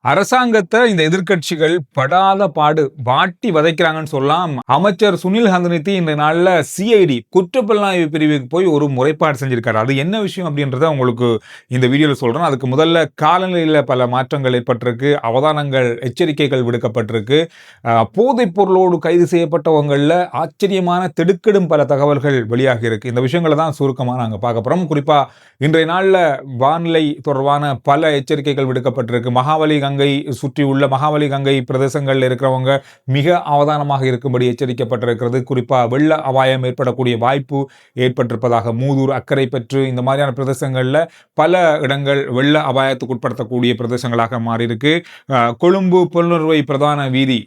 அரசாங்கத்தை இந்த எதிர்க்கட்சிகள் படாத பாடு வாட்டி வதைக்கிறாங்கன்னு சொல்லலாம். அமைச்சர் சுனில் ஹந்தனித்தி இந்த நாள்ல சிஐடி குற்றப்புலனாய்வு பிரிவுக்கு போய் ஒரு முறைப்பாடு செஞ்சிருக்காரு. அது என்ன விஷயம் அப்படின்றத உங்களுக்கு இந்த வீடியோல சொல்றேன். அதுக்கு முதல்ல காலநிலையில பல மாற்றங்கள் ஏற்பட்டிருக்கு, அவதானங்கள், எச்சரிக்கைகள் விடுக்கப்பட்டிருக்கு. போதைப் பொருளோடு கைது செய்யப்பட்டவங்கள்ல ஆச்சரியமான திடுக்கிடும் பல தகவல்கள் வெளியாகி இருக்கு. இந்த விஷயங்களை தான் சுருக்கமா நாங்க பார்க்க போறோம். குறிப்பா இன்றைய நாள்ல வானிலை தொடர்பான பல எச்சரிக்கைகள் விடுக்கப்பட்டிருக்கு. மகாவலி கங்கை சுற்றியுள்ள மகாவலி கங்கை பிரதேசங்களில் இருக்கிறவங்க மிக அவதானமாக இருக்கும்படி எச்சரிக்கப்பட்டிருக்கிறது. குறிப்பாக வெள்ள அபாயம் ஏற்படக்கூடிய வாய்ப்பு ஏற்பட்டிருப்பதாக மூதூர், அக்கரை பெற்று இந்த மாதிரியான பிரதேசங்களில் பல இடங்கள் வெள்ள அபாயத்துக்கு உட்படுத்தக்கூடிய பிரதேசங்களாக மாறியிருக்கு. கொழும்பு புலனறுவை பிரதான வீதி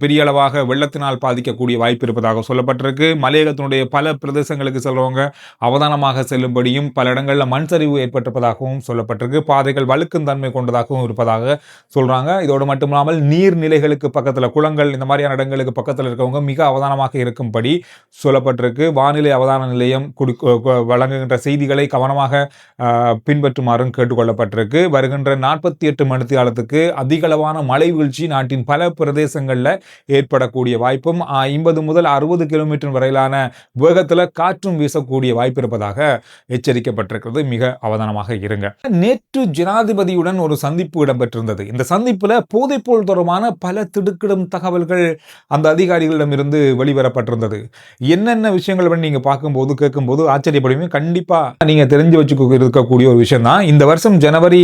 பெரிய அளவாக வெள்ளத்தினால் பாதிக்கக்கூடிய வாய்ப்பு இருப்பதாக சொல்லப்பட்டிருக்கு. மலையகத்தினுடைய பல பிரதேசங்களுக்கு செல்றவங்க அவதானமாக செல்லும்படியும் பல இடங்களில் மண் சரிவு ஏற்பட்டிருப்பதாகவும் சொல்லப்பட்டிருக்கு. பாதைகள் வழுக்கும் தன்மை கொண்டதாகவும் இருப்பதாக சொல்றாங்க. இதோடு மட்டுமில்லாமல் நீர்நிலைகளுக்கு பக்கத்தில், குளங்கள் இந்த மாதிரியான இடங்களுக்கு பக்கத்தில் இருக்கவங்க மிக அவதானமாக இருக்கும்படி சொல்லப்பட்டிருக்கு. வானிலை அவதான நிலையம் வழங்குகின்ற செய்திகளை கவனமாக பின்பற்றுமாறும் கேட்டுக்கொள்ளப்பட்டிருக்கு. வருகின்ற 48 மணித்தியாலத்துக்கு அதிகளவான மழை வீழ்ச்சி நாட்டின் பல பிரதேசங்களில் ஏற்படக்கூடிய வாய்ப்பும் 50 முதல் 60 கிலோமீட்டர் வரையிலான வேகத்தில் காற்றும் வீசக்கூடிய வாய்ப்பு இருப்பதாக எச்சரிக்கப்பட்டிருக்கிறது. மிக அவதானமாக இருங்க. நேற்று ஜனாதிபதியுடன் ஒரு சந்திப்பு இடம்பெற்றிருந்தது. இந்த சந்திப்புல போதைப்பொருள் தொடர்பான பல திடுக்கிடும் தகவல்கள் அந்த அதிகாரிகளிடம் இருந்து வெளிவரப்பட்டிருந்தது. என்னென்ன விஷயங்கள் நீங்க பார்க்கும்போது கேட்கும்போது ஆச்சரியப்படுவீங்க. கண்டிப்பா நீங்க தெரிஞ்சு வச்சு இருக்கக்கூடிய ஒரு விஷயம் தான். இந்த வருஷம் ஜனவரி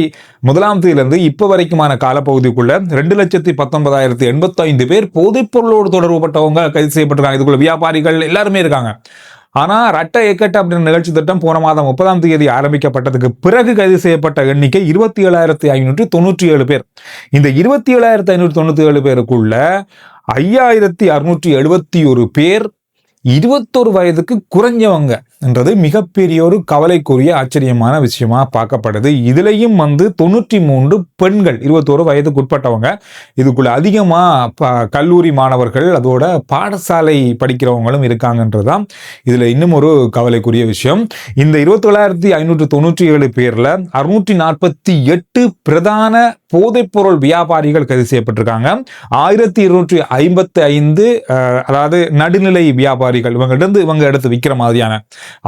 1ஆம் தேதியிலிருந்து இப்ப வரைக்குமான காலப்பகுதிக்குள்ள 2,19,085 பேர் போதைப்பொருளோடு தொடர்புபட்டவங்க கைது செய்யப்பட்டிருக்காங்க. இதுக்குள்ள வியாபாரிகள் எல்லாருமே இருக்காங்க. ஆனா ரட்ட எக்கட்ட அப்படின்ற நிகழ்ச்சி திட்டம் போன மாதம் 30ஆம் தேதி ஆரம்பிக்கப்பட்டதுக்கு பிறகு கைது செய்யப்பட்ட எண்ணிக்கை 27,597 பேர். இந்த 27,597 பேருக்குள்ள 5,671 பேர் 21 வயதுக்கு குறைஞ்சவங்க என்றது மிகப்பெரிய ஒரு கவலைக்குரிய ஆச்சரியமான விஷயமா பார்க்கப்படுது. இதுலயும் 93 பெண்கள் 21 வயதுக்கு உட்பட்டவங்க. இதுக்குள்ள அதிகமா கல்லூரி மாணவர்கள், அதோட பாடசாலை படிக்கிறவங்களும் இருக்காங்கன்றதுதான் இதுல இன்னும் ஒரு கவலைக்குரிய விஷயம். இந்த 27,597 பேர்ல 648 பிரதான போதைப்பொருள் வியாபாரிகள் கைது செய்யப்பட்டிருக்காங்க. 1,255 அதாவது நடுநிலை வியாபாரிகள், இவங்க எடுத்து விற்கிற மாதிரியான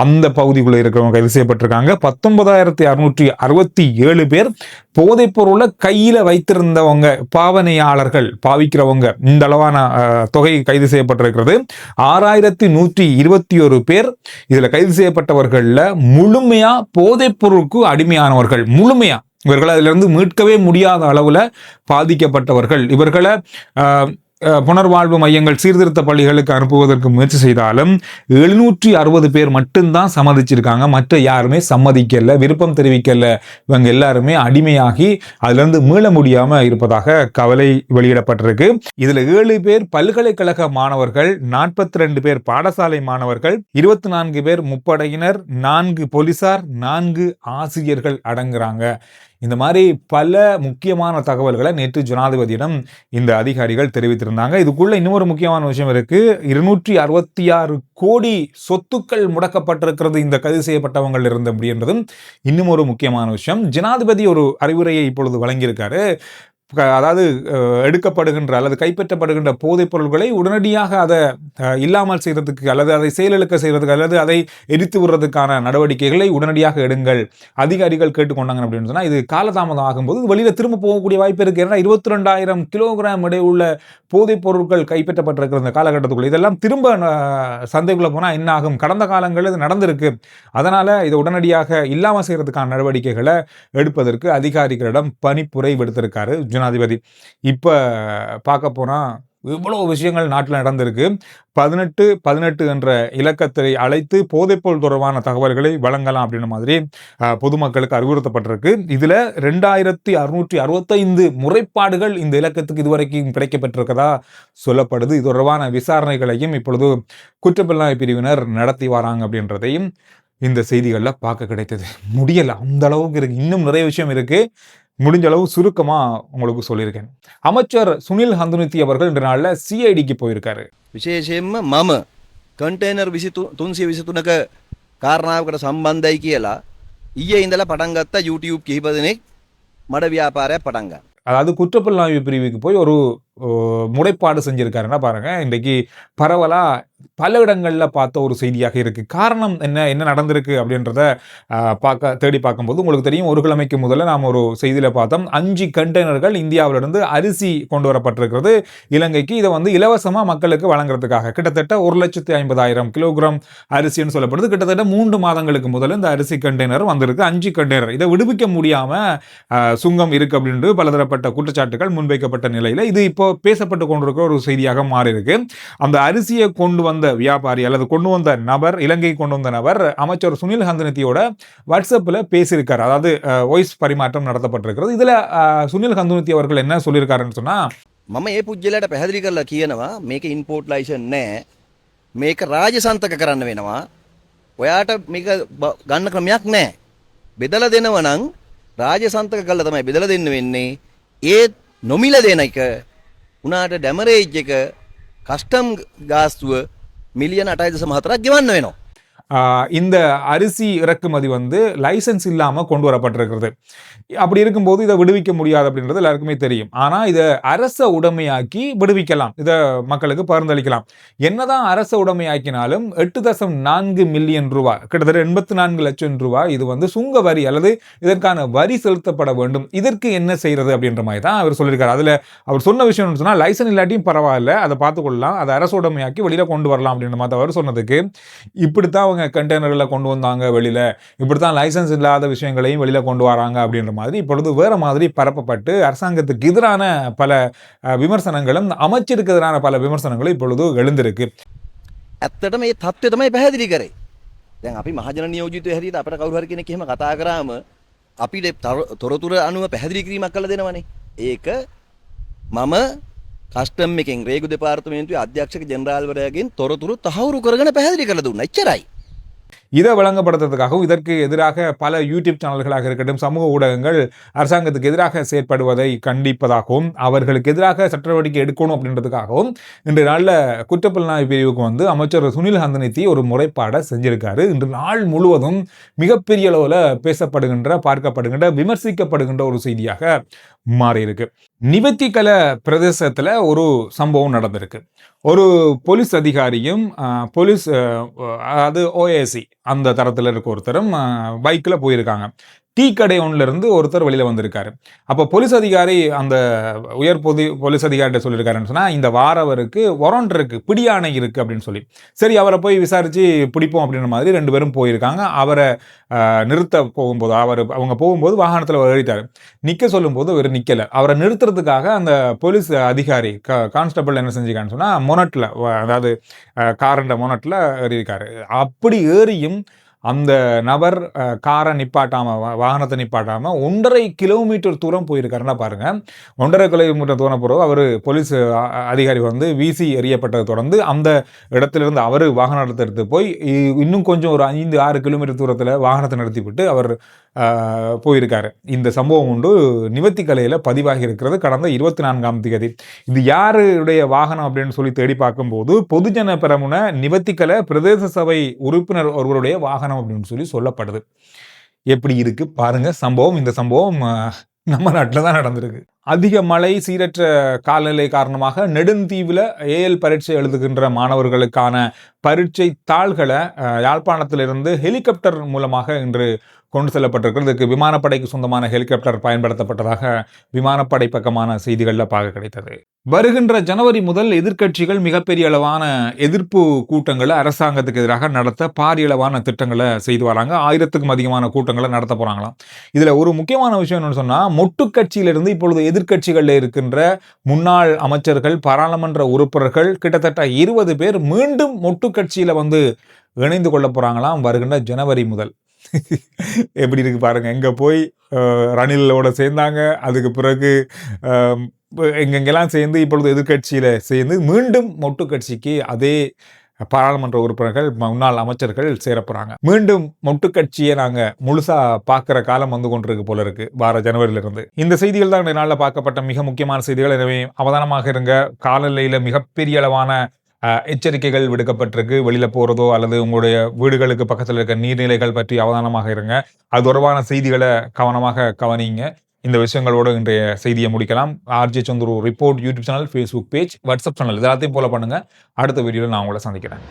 அந்த பகுதிக்குள்ள இருக்கிறவங்க கைது செய்யப்பட்டிருக்காங்க. 19,667 பேர் போதைப் பொருளை கையில வைத்திருந்தவங்க, பாவனையாளர்கள், பாவிக்கிறவங்க, இந்த அளவான தொகை கைது செய்யப்பட்டிருக்கிறது. 6,121 பேர் இதுல கைது செய்யப்பட்டவர்கள்ல முழுமையா போதைப் பொருளுக்கு அடிமையானவர்கள், முழுமையா இவர்களை அதிலிருந்து மீட்கவே முடியாத அளவுல பாதிக்கப்பட்டவர்கள். இவர்களை புனர்வாழ்வு மையங்கள், சீர்திருத்த பள்ளிகளுக்கு அனுப்புவதற்கு முயற்சி செய்தாலும் 760 பேர் மட்டும்தான் சம்மதிச்சிருக்காங்க. மற்ற யாருமே சம்மதிக்கல, விருப்பம் தெரிவிக்கல. இவங்க எல்லாருமே அடிமையாகி அதிலிருந்து மீள முடியாம இருப்பதாக கவலை வெளியிடப்பட்டிருக்கு. இதுல 7 பேர் பல்கலைக்கழக மாணவர்கள், 42 பேர் பாடசாலை மாணவர்கள், 24 பேர் முப்படையினர், 4 போலீசார், 4 ஆசிரியர்கள் அடங்குறாங்க. இந்த மாதிரி பல முக்கியமான தகவல்களை நேற்று ஜனாதிபதியிடம் இந்த அதிகாரிகள் தெரிவித்திருந்தாங்க. இதுக்குள்ள இன்னொரு முக்கியமான விஷயம் இருக்கு. 266 கோடி சொத்துக்கள் முடக்கப்பட்டிருக்கிறது இந்த கைது செய்யப்பட்டவங்கள் இருந்து அப்படின்றதும் இன்னும் ஒரு முக்கியமான விஷயம். ஜனாதிபதி ஒரு அறிவுரையை இப்பொழுது வழங்கியிருக்காரு. அதாவது எடுக்கப்படுகின்ற அல்லது கைப்பற்றப்படுகின்ற போதைப் பொருட்களை உடனடியாக அதை இல்லாமல் செய்யறதுக்கு அல்லது அதை செயலிழக்க செய்யறதுக்கு அல்லது அதை எரித்து விடுறதுக்கான நடவடிக்கைகளை உடனடியாக எடுங்கள் அதிகாரிகள் கேட்டுக்கொண்டாங்க அப்படின்னு சொன்னா, இது காலதாமதம் ஆகும்போது வெளியில திரும்ப போகக்கூடிய வாய்ப்பு இருக்கு. ஏன்னா 22,000 கிலோகிராம் இடையே உள்ள போதைப் பொருட்கள் கைப்பற்றப்பட்டிருக்கிற இந்த காலகட்டத்துக்குள்ள இதெல்லாம் திரும்ப சந்தைக்குள்ள போனா என்ன ஆகும்? கடந்த காலங்களில் இது நடந்திருக்கு. அதனால இதை உடனடியாக இல்லாமல் செய்யறதுக்கான நடவடிக்கைகளை எடுப்பதற்கு அதிகாரிகளிடம் பணிப்புரை விடுத்திருக்காரு ஜனாதிபதி. இப்ப பார்க்க போனா இவ்வளவு விஷயங்கள் நாட்டில் நடந்திருக்கு. 18 என்ற இலக்கத்தை அழைத்து போதைப்பொருள் தொடர்பான தகவல்களை வழங்கலாம் அப்படின்ற மாதிரி பொதுமக்களுக்கு அறிவுறுத்தப்பட்டிருக்கு. இதுல 2,665 முறைப்பாடுகள் இந்த இலக்கத்துக்கு இதுவரைக்கும் கிடைக்கப்பட்டிருக்கதா சொல்லப்படுது. இது தொடர்பான விசாரணைகளையும் இப்பொழுது குற்றப்புலனாய்வு பிரிவினர் நடத்தி வராங்க அப்படின்றதையும் இந்த செய்திகளில் பார்க்க கிடைத்தது. முடியல, அந்த அளவுக்கு இருக்கு. இன்னும் நிறைய விஷயம் இருக்கு. முடிஞ்ச அளவு சுருக்கமா உங்களுக்கு சொல்லியிருக்கேன். அமைச்சர் சுனில் ஹந்துனித்தி அவர்கள் இன்று நாள்ல சிஐடிக்கு போயிருக்காரு. විශේෂයෙන්ම මම කන්ටේනර් 323ක කාරණාවකට සම්බන්ධයි කියලා ඊයේ ඉඳලා පටන් ගත්ත YouTube කිහිප දෙනෙක් මඩ ව්‍යාපාරයක් පටන් ගන්න. அதாவது குற்றப்புலனாய்வு பிரிவுக்கு போய் ஒரு முறைப்பாடு செஞ்சிருக்காருன்னா பாருங்க, இன்றைக்கு பரவலா பல இடங்கள்ல பார்த்த ஒரு செய்தியாக இருக்கு. காரணம் என்ன நடந்திருக்கு அப்படின்றத தேடி பார்க்கும்போது உங்களுக்கு தெரியும், ஒரு கிழமைக்கு முதல்ல நாம் ஒரு செய்தியில பார்த்தோம். 5 கண்டெய்னர்கள் இந்தியாவிலிருந்து அரிசி கொண்டு வரப்பட்டிருக்கிறது இலங்கைக்கு. இதை வந்து இலவசமா மக்களுக்கு வழங்குறதுக்காக கிட்டத்தட்ட 1,50,000 கிலோகிராம் அரிசின்னு சொல்லப்படுது. கிட்டத்தட்ட 3 மாதங்களுக்கு முதல்ல இந்த அரிசி கண்டெய்னர் வந்திருக்கு. 5 கண்டெய்னர். இதை விடுவிக்க முடியாம சுங்கம் இருக்கு அப்படின்னு பலதரப்பட்ட குற்றச்சாட்டுகள் முன்வைக்கப்பட்ட நிலையில இது இப்போ பேசப்பட்டு கொண்டிருக்கிற ஒரு செய்தியாக மாறி இருக்கு. அந்த அரிசியை கொண்டு வந்த வியாபாரி அல்லது கொண்டு வந்த நபர், இலங்கைக்கு கொண்டு வந்த நபர் அமைச்சர் சுனில் ஹந்துனித்தியோட வாட்ஸ்அப்ல பேசியிருக்காரு. அதாவது வாய்ஸ் பரிமாற்றம் நடத்தப்பட்டிருக்கிறது. இதுல சுனில் ஹந்துனித்தி அவர்கள் என்ன சொல்லியிருக்காருன்னு சொன்னா, මම ඒ පුද්ගලයාට පැහැදිලි කරලා කියනවා මේක ඉම්පෝට් ලයිසන් නැහැ. මේක රාජසන්තක කරන්න වෙනවා. ඔයාට මේක ගන්න ක්‍රමයක් නැහැ. බෙදලා දෙනව නම් රාජසන්තක කරලා තමයි බෙදලා දෙන්න වෙන්නේ. ඒත් නොමිල දෙන එක උනාට ඩැමරේජ් එක කස්ටම් ගාස්තුව මිලියන 8.4ක් ගෙවන්න වෙනවා. இந்த அரிசி இறக்குமதி வந்து லைசன்ஸ் இல்லாம கொண்டு வரப்பட்டிருக்கிறது. அப்படி இருக்கும்போது இதை விடுவிக்க முடியாது அப்படின்றது எல்லாருக்குமே தெரியும். ஆனா இதை அரச உடைமையாக்கி விடுவிக்கலாம், இதை மக்களுக்கு பகிர்ந்தளிக்கலாம். என்னதான் அரச உடைமையாக்கினாலும் 8.4 மில்லியன் ரூபாய், கிட்டத்தட்ட 84 லட்சம் ரூபாய் இது வந்து சுங்க வரி அல்லது இதற்கான வரி செலுத்தப்பட வேண்டும். இதற்கு என்ன செய்யறது அப்படின்ற மாதிரி தான் அவர் சொல்லியிருக்காரு. அதுல அவர் சொன்ன விஷயம் சொன்னா, லைசன்ஸ் இல்லாட்டியும் பரவாயில்ல, அதை பார்த்துக்கொள்ளலாம், அதை அரசு உடைமையாக்கி வெளியில கொண்டு வரலாம் அப்படின்ற மாதிரி அவர் சொன்னதுக்கு, இப்படித்தான் அவங்க கண்டெய்னர்களை கொண்டு வந்தாங்க வெளியில, இப்படித்தான் லைசன்ஸ் இல்லாத விஷயங்களையும் வெளியில கொண்டு வராங்க அப்படின்ற மாதிரி இப்பொழுது வேற மாதிரி பரப்பப்பட்டு அரசாங்கத்துக்கு எதிரான பல விமர்சனங்களும் அமைச்சருக்கு எதிரான பல விமர்சனங்களும் இப்பொழுது எழுந்திருக்கு. ඇත්තට මේ தත්ත්වය තමයි පැහැදිලி කරේ. දැන් අපි මහජන නියෝජිතයෝ හැටියට අපිට කවුරු හරි කෙනෙක් එහෙම කතා කරාම අපිට තොරතුරු අනුව පැහැදිලි කිරීමක් කළා දෙනවනේ. ඒක මම කස්ටම් එකෙන් රේගු දෙපාර්තමේන්තුවේ අධ්‍යක්ෂක ජෙනරාල්වරයාගෙන් තොරතුරු තහවුරු කරගෙන පැහැදිලි කරලා දුන්නා. එච්චරයි. இதை வழங்கப்படுத்துறதுக்காகவும் இதற்கு எதிராக பல யூடியூப் சேனல்களாக இருக்கட்டும், சமூக ஊடகங்கள் அரசாங்கத்துக்கு எதிராக செயற்படுவதை கண்டிப்பதாகவும் அவர்களுக்கு எதிராக சட்ட நடவடிக்கை எடுக்கணும் அப்படின்றதுக்காகவும் இன்று நாளில் குற்றப்புலனாய்வு பிரிவுக்கு வந்து அமைச்சர் சுனில் ஹந்துனித்தி ஒரு முறைப்பாடை செஞ்சிருக்காரு. இன்று நாள் முழுவதும் மிகப்பெரிய அளவில் பேசப்படுகின்ற, பார்க்கப்படுகின்ற, விமர்சிக்கப்படுகின்ற ஒரு செய்தியாக மாறி இருக்கு. நிவத்திகல பிரதேசத்துல ஒரு சம்பவம் நடந்திருக்கு. ஒரு போலீஸ் அதிகாரியும் போலீஸ் அதாவது ஓஏசி அந்த தரத்தில் இருக்க ஒருத்தரும் பைக்ல போயிருக்காங்க. டீ கடை ஒன்றுல இருந்து ஒருத்தர் வெளியில வந்திருக்காரு. அப்போ போலீஸ் அதிகாரி அந்த உயர் போலீஸ் அதிகாரிட்ட சொல்லியிருக்காருன்னு சொன்னா, இந்த வாரவருக்கு வாரண்ட் இருக்கு, பிடியாணை இருக்கு அப்படின்னு சொல்லி. சரி, அவரை போய் விசாரிச்சு பிடிப்போம் அப்படின்ற மாதிரி 2 பேரும் போயிருக்காங்க. அவரை நிறுத்த போகும்போது அவங்க போகும்போது வாகனத்தில் ஏறிட்டாரு. நிக்க சொல்லும் போது அவர் நிக்கல. அவரை நிறுத்துறதுக்காக அந்த போலீஸ் அதிகாரி கான்ஸ்டபிள் என்ன செஞ்சுக்கான்னு சொன்னா, மொனட்ல, அதாவது காரண்ட மொனட்ல ஏறியிருக்காரு. அப்படி ஏறியும் அந்த நபர் காரை நிப்பாட்டாம, வாகனத்தை நிப்பாட்டாம 1.5 கிலோமீட்டர் தூரம் போயிருக்காருன்னா பாருங்க. 1.5 கிலோமீட்டர் தூரம் போறோம். அவர் போலீஸ் அதிகாரி வந்து வீசி எறியப்பட்டதை தொடர்ந்து அந்த இடத்திலிருந்து அவர் வாகனத்தை எடுத்து போய் இன்னும் கொஞ்சம் ஒரு 5-6 கிலோமீட்டர் தூரத்தில் வாகனத்தை நிறுத்திவிட்டு அவர் போயிருக்காரு. இந்த சம்பவம் உண்டு நிவத்திகலையில பதிவாகி இருக்கிறது கடந்த 24ஆம் தேதி. இது யாருடைய வாகனம் அப்படின்னு சொல்லி தேடி பார்க்கும்போது, பொதுஜன பெரமுன நிவத்திகலை பிரதேச சபை உறுப்பினர் ஒருவருடைய வாகனம் அப்படின்னு சொல்லி சொல்லப்படுது. எப்படி இருக்கு பாருங்க சம்பவம். இந்த சம்பவம் நம்ம நாட்டில் தான் நடந்திருக்கு. அதிக மழை, சீரற்ற காலநிலை காரணமாக நெடுந்தீவுல ஏஎல் பரீட்சை எழுதுகின்ற மாணவர்களுக்கான பரீட்சை தாள்களை யாழ்ப்பாணத்திலிருந்து ஹெலிகாப்டர் மூலமாக இன்று கொண்டு செல்லப்பட்டிருக்கிறது. இதுக்கு விமானப்படைக்கு சொந்தமான ஹெலிகாப்டர் பயன்படுத்தப்பட்டதாக விமானப்படை பக்கமான செய்திகளில் பார்க்க கிடைத்தது. வருகின்ற ஜனவரி முதல் எதிர்க்கட்சிகள் மிகப்பெரிய அளவான எதிர்ப்பு கூட்டங்களை அரசாங்கத்துக்கு எதிராக நடத்த பாரிய அளவான திட்டங்களை செய்து வராங்க. 1000க்கும் அதிகமான கூட்டங்களை நடத்த போறாங்களாம். இதுல ஒரு முக்கியமான விஷயம் என்னன்னு சொன்னா, மொட்டு கட்சியிலிருந்து இப்பொழுது எதிர்க்கட்சிகளில் இருக்கின்ற முன்னாள் அமைச்சர்கள், பாராளுமன்ற உறுப்பினர்கள் கிட்டத்தட்ட 20 பேர் மீண்டும் மொட்டு கட்சியில வந்து இணைந்து கொள்ள போறாங்களாம் வருகின்ற ஜனவரி முதல். எப்படி இருக்கு பாருங்க. எங்க போய் ரணிலோட சேர்ந்தாங்க, அதுக்கு பிறகு எங்கெங்கெல்லாம் சேர்ந்து இப்பொழுது எதிர்கட்சியில சேர்ந்து மீண்டும் மொட்டு கட்சிக்கு அதே பாராளுமன்ற உறுப்பினர்கள், முன்னாள் அமைச்சர்கள் சேரப்போறாங்க. மீண்டும் மொட்டு கட்சியை நாங்க முழுசா பார்க்கிற காலம் வந்து கொண்டிருக்கு போல இருக்கு வார ஜனவரியிலிருந்து. இந்த செய்திகள் தான் இந்த நாளில் பார்க்கப்பட்ட மிக முக்கியமான செய்திகள். எனவே அவதானமாக இருங்க. காலநிலையில மிகப்பெரிய அளவான எச்சரிக்கைகள் விடுக்கப்பட்டிருக்கு. வெளியில போறதோ அல்லது உங்களுடைய வீடுகளுக்கு பக்கத்தில் இருக்க நீர்நிலைகள் பற்றி அவதானமாக இருங்க. அது தொடர்பான செய்திகளை கவனமாக கவனிங்க. இந்த விஷயங்களோட இன்றைய செய்தியை முடிக்கலாம். RJ Chandru report YouTube channel, Facebook page, WhatsApp channel எல்லாத்தையும் ஃபாலோ பண்ணுங்க. அடுத்த வீடியோவில் நான் உங்களை சந்திக்கிறேன்.